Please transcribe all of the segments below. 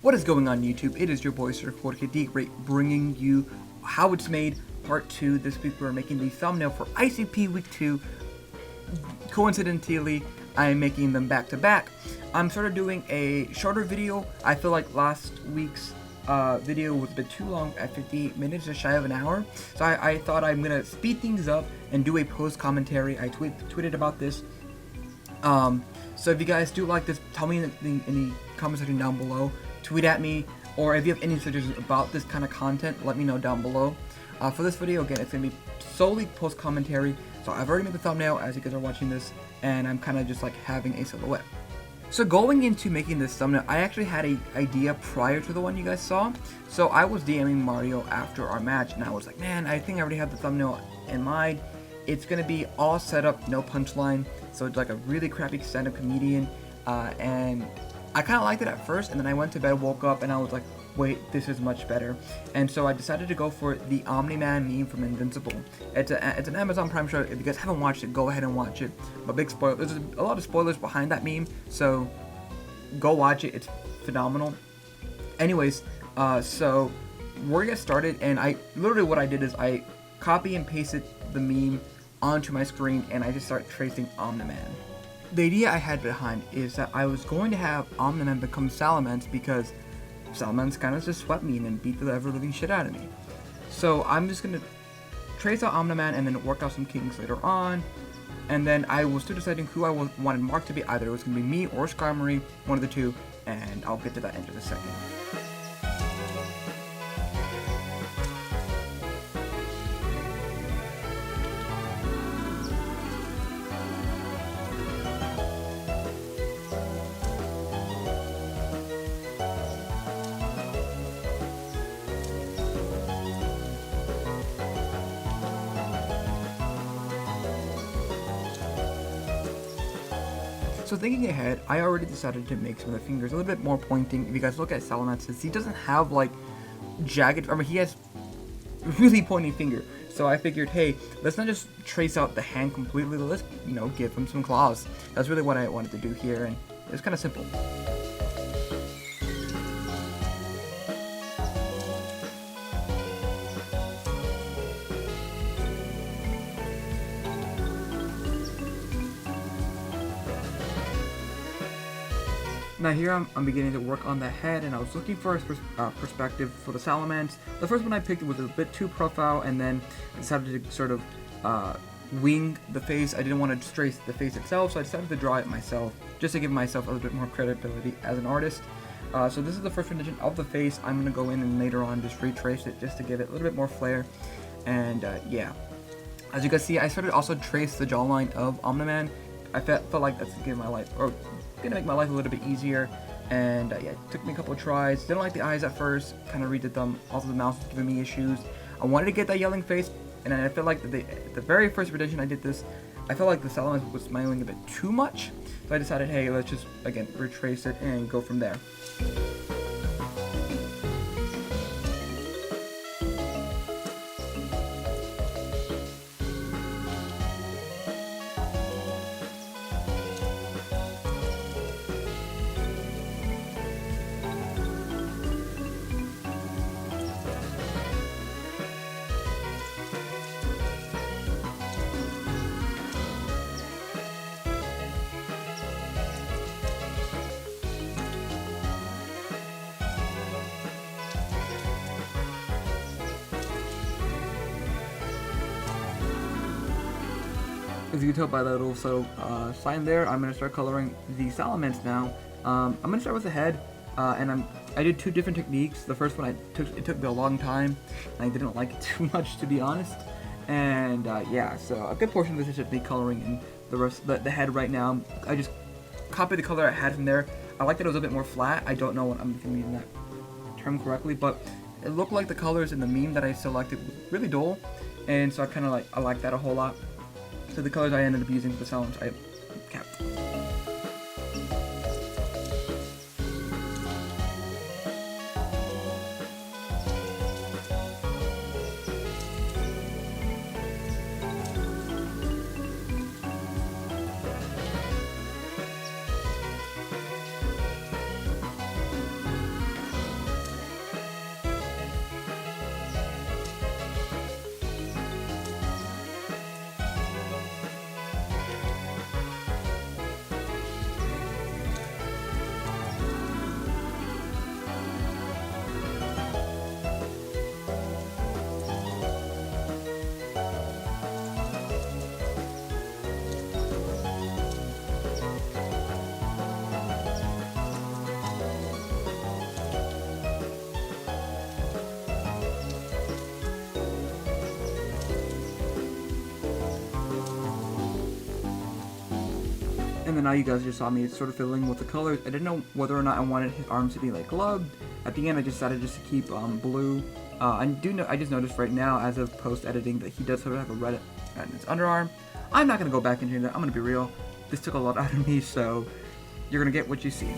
What is going on YouTube? It is your boy Sir Jorge the Great bringing you how it's made part 2. This week we're making the thumbnail for ICP week 2. Coincidentally, I'm making them back to back. I'm sort of doing a shorter video. I feel like last week's video was a bit too long at 58 minutes, just shy of an hour. So I thought I'm gonna speed things up and do a post commentary. I tweeted about this. So if you guys do like this, tell me in the comment section down below. Tweet at me, or if you have any suggestions about this kind of content, let me know down below. For this video, again, it's going to be solely post commentary. So I've already made the thumbnail as you guys are watching this, and I'm kind of just like having a silhouette. So going into making this thumbnail, I actually had an idea prior to the one you guys saw. So I was DMing Mario after our match, and I was like, man, I think I already have the thumbnail in mind. It's going to be all set up, no punchline. So it's like a really crappy stand-up comedian, and I kind of liked it at first, and then I went to bed, woke up, and I was like, wait, this is much better. And so I decided to go for the Omni-Man meme from Invincible. It's an Amazon Prime show. If you guys haven't watched it, go ahead and watch it. But big spoiler, there's a lot of spoilers behind that meme, so go watch it. It's phenomenal. Anyways, so we're gonna get started, and literally what I did is I copy and pasted the meme onto my screen, and I just start tracing Omni-Man. The idea I had behind is that I was going to have Omni-Man become Salamence because Salamence kind of just swept me and beat the ever-living shit out of me. So I'm just going to trace out Omni-Man and then work out some kinks later on. And then I was still deciding who I wanted Mark to be. Either it was going to be me or Sky Marie, one of the two, and I'll get to that in just a second. So thinking ahead, I already decided to make some of the fingers a little bit more pointing. If you guys look at Salamance, he doesn't have like jagged, he has really pointy finger. So I figured, hey, let's not just trace out the hand completely, let's, give him some claws. That's really what I wanted to do here, and it's kind of simple. Now here I'm beginning to work on the head, and I was looking for a perspective for the Salamance. The first one I picked was a bit too profile, and then I decided to sort of wing the face. I didn't want to just trace the face itself, so I decided to draw it myself, just to give myself a little bit more credibility as an artist. So this is the first rendition of the face. I'm going to go in and later on just retrace it, just to give it a little bit more flair. And yeah, as you guys see, I started also trace the jawline of Omni-Man. I felt like that's gonna make my life a little bit easier, and yeah, it took me a couple of tries. Didn't like the eyes at first, kind of redid them. Also, the mouth was giving me issues. I wanted to get that yelling face, and I felt like the very first rendition I did this, I felt like the Salamence was smiling a bit too much, so I decided, hey, let's just again retrace it and go from there. As you can tell by that little subtle sign there, I'm going to start coloring the Salamence now. I'm going to start with the head, and I did two different techniques. The first one, it took me a long time, and I didn't like it too much, to be honest. And yeah, so a good portion of this is just me coloring in the rest, the head right now. I just copied the color I had from there. I like that it was a bit more flat. I don't know what I'm using that term correctly, but it looked like the colors in the meme that I selected was really dull, and so I like that a whole lot. So the colors I ended up using for the Salamence I kept. then now you guys just saw me sort of fiddling with the colors. I didn't know whether or not I wanted his arms to be like gloved. At the end, I decided just to keep blue. I just noticed right now, as of post editing, that he does sort of have a red at his underarm. I'm not gonna go back into that. I'm gonna be real. This took a lot out of me, so you're gonna get what you see.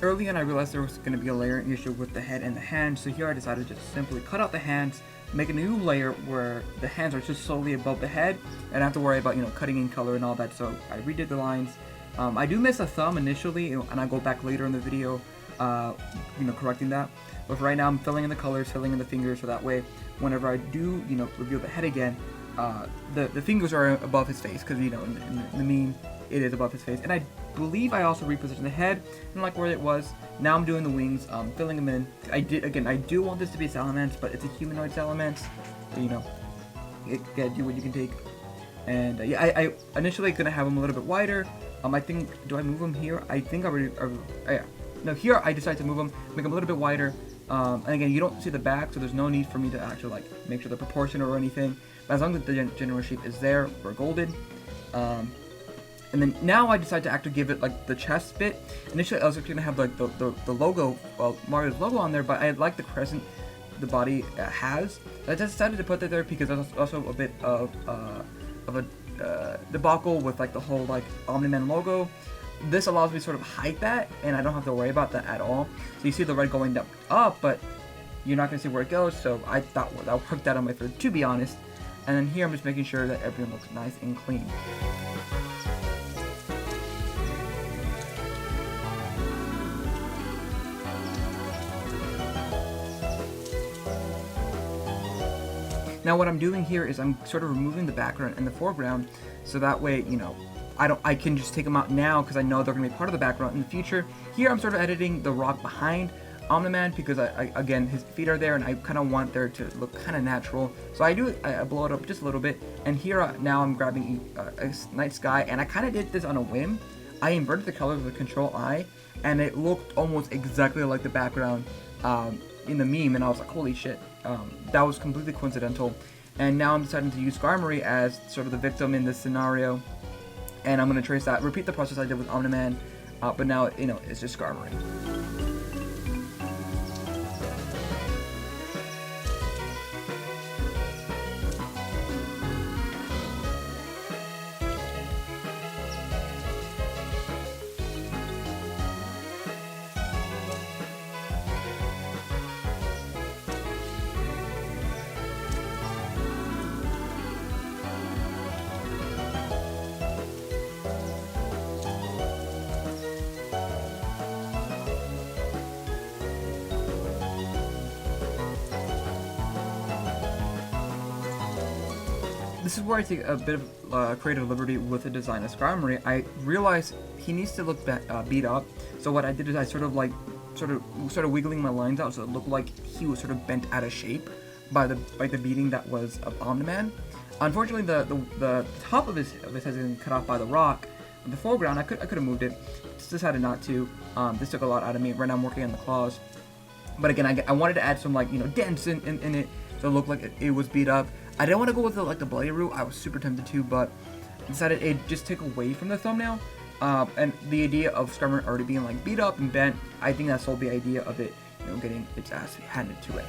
Early on, I realized there was going to be a layering issue with the head and the hands, so here I decided to just simply cut out the hands, make a new layer where the hands are just solely above the head, and I have to worry about, cutting in color and all that, so I redid the lines. I do miss a thumb initially, and I go back later in the video, correcting that. But for right now, I'm filling in the colors, filling in the fingers, so that way, whenever I do, reveal the head again, the fingers are above his face, because, in the meme, it is above his face. And I believe I also repositioned the head, and like where it was. Now I'm doing the wings, filling them in. I do want this to be a Salamance, but it's a humanoid Salamance, so, you gotta do what you can take. And, I initially gonna have him a little bit wider. I think, do I move him here? I think yeah. No, here I decided to move him, make him a little bit wider. And again, you don't see the back, so there's no need for me to actually, make sure the proportion or anything. But as long as the general shape is there, we're golden. And then now I decided to actually give it the chest bit. Initially I was actually gonna have the logo, Mario's logo on there, but I like the crescent the body has. I just decided to put that there because there's also a bit of a debacle with the whole Omni-Man logo. This allows me to sort of hide that, and I don't have to worry about that at all. So you see the red going up, but you're not gonna see where it goes. So I thought that worked out on my favor, to be honest. And then here I'm just making sure that everything looks nice and clean. Now what I'm doing here is I'm sort of removing the background and the foreground, so that way, I can just take them out now because I know they're going to be part of the background in the future. Here I'm sort of editing the rock behind Omni-Man because again, his feet are there and I kind of want there to look kind of natural. So I blow it up just a little bit, and here now I'm grabbing a night sky, and I kind of did this on a whim. I inverted the colors with Control I, and it looked almost exactly like the background in the meme, and I was like, holy shit. That was completely coincidental, and now I'm deciding to use Skarmory as sort of the victim in this scenario, and I'm going to trace that, repeat the process I did with Omni-Man, but now, it's just Skarmory. This is where I take a bit of creative liberty with the design of Skarmory. I realized he needs to look beat up, so what I did is I sort of wiggling my lines out so it looked like he was sort of bent out of shape by the beating that was of Omni-Man. Unfortunately, the top of his head is getting cut off by the rock. In the foreground, I could have moved it. Just decided not to. This took a lot out of me. Right now I'm working on the claws. But again, I wanted to add some dents in it so it looked like it was beat up. I didn't want to go with the bloody route. I was super tempted to, but decided it just took away from the thumbnail. And the idea of Skarmory already being beat up and bent, I think that sold the idea of it, getting its ass handed to it.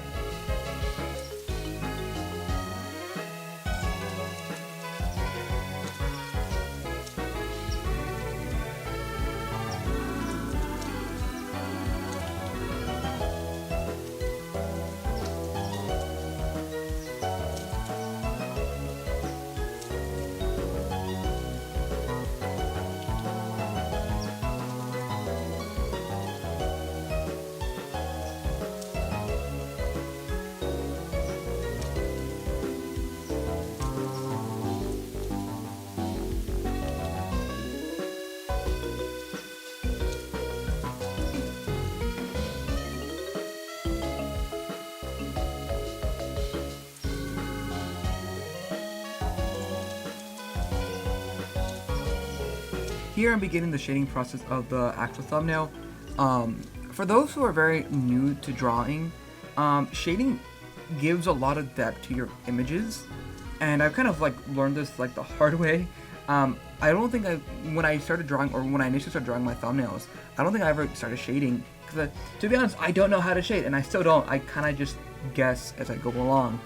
here I'm beginning the shading process of the actual thumbnail. For those who are very new to drawing, shading gives a lot of depth to your images, and I've kind of like learned this like the hard way. I don't think when I started drawing, or when I initially started drawing my thumbnails, I don't think I ever started shading, because to be honest, I don't know how to shade, and I still don't. I kind of just guess as I go along.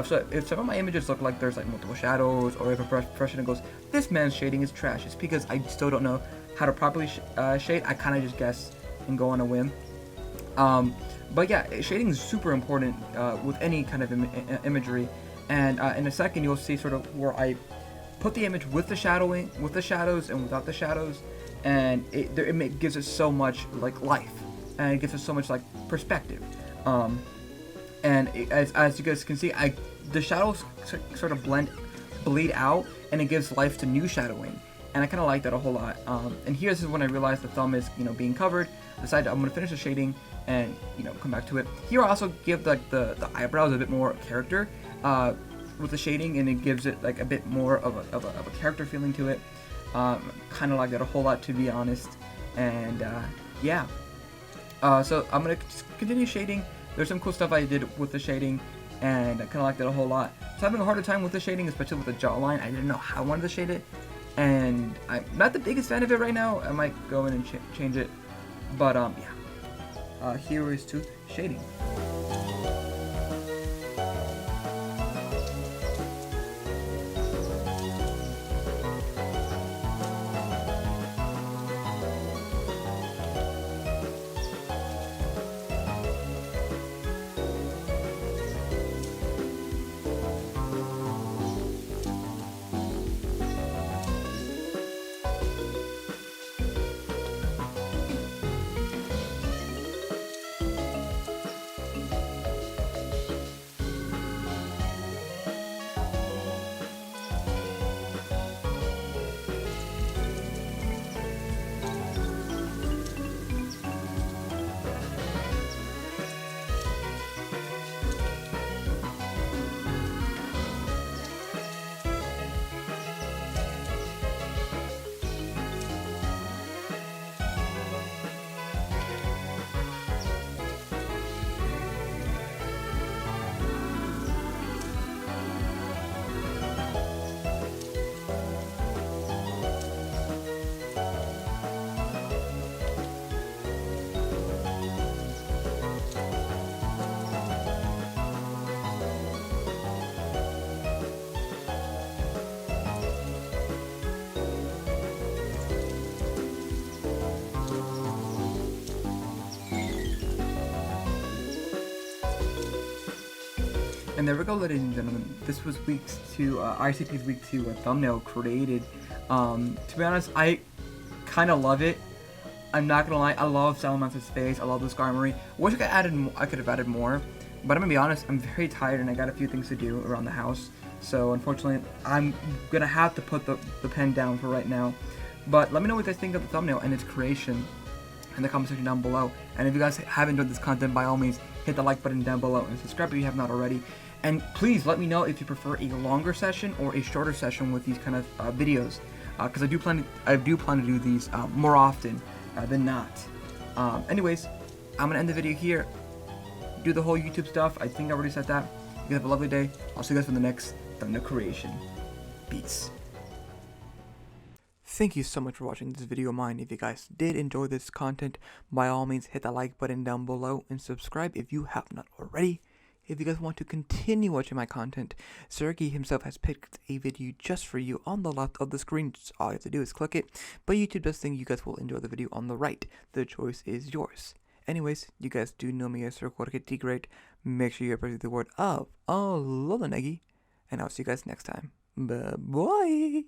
So if some of my images look like there's like multiple shadows, or if a person goes, this man's shading is trash, it's because I still don't know how to properly shade. I kind of just guess and go on a whim. But yeah, shading is super important with any kind of imagery, and in a second you'll see sort of where I put the image with the shadowing, with the shadows and without the shadows, and it gives us so much like life, and it gives us so much like perspective. And as you guys can see, the shadows sort of bleed out, and it gives life to new shadowing, and I kind of like that a whole lot. And this is when I realized the thumb is being covered. Decided I'm gonna finish the shading and come back to it. Here I also give like the eyebrows a bit more character with the shading, and it gives it like a bit more of a character feeling to it. Kind of like that a whole lot, to be honest. And yeah. So I'm gonna continue shading. There's some cool stuff I did with the shading, and I kind of liked it a whole lot. So having a harder time with the shading, especially with the jawline. I didn't know how I wanted to shade it, and I'm not the biggest fan of it right now. I might go in and change it, but yeah. Here is to shading. And there we go, ladies and gentlemen. This was ICP's week 2 thumbnail created. To be honest, I kind of love it. I'm not gonna lie, I love Salamance's face. I love the skarmory. Wish I could have added more, but I'm gonna be honest. I'm very tired and I got a few things to do around the house. So unfortunately, I'm gonna have to put the pen down for right now. But let me know what you guys think of the thumbnail and its creation in the comment section down below. And if you guys have enjoyed this content, by all means, hit the like button down below and subscribe if you have not already. And please let me know if you prefer a longer session or a shorter session with these kind of videos, because I do plan to do these more often than not. Anyways, I'm gonna end the video here. Do the whole YouTube stuff. I think I already said that. You guys have a lovely day. I'll see you guys for the next thumbnail creation. Peace. Thank you so much for watching this video of mine. If you guys did enjoy this content, by all means hit that like button down below and subscribe if you have not already. If you guys want to continue watching my content, Jorge himself has picked a video just for you on the left of the screen. Just all you have to do is click it, but YouTube does think you guys will enjoy the video on the right. The choice is yours. Anyways, you guys do know me as Jorge T Great. Make sure you appreciate the word of aloha, Eggy, and I'll see you guys next time. Bye-bye.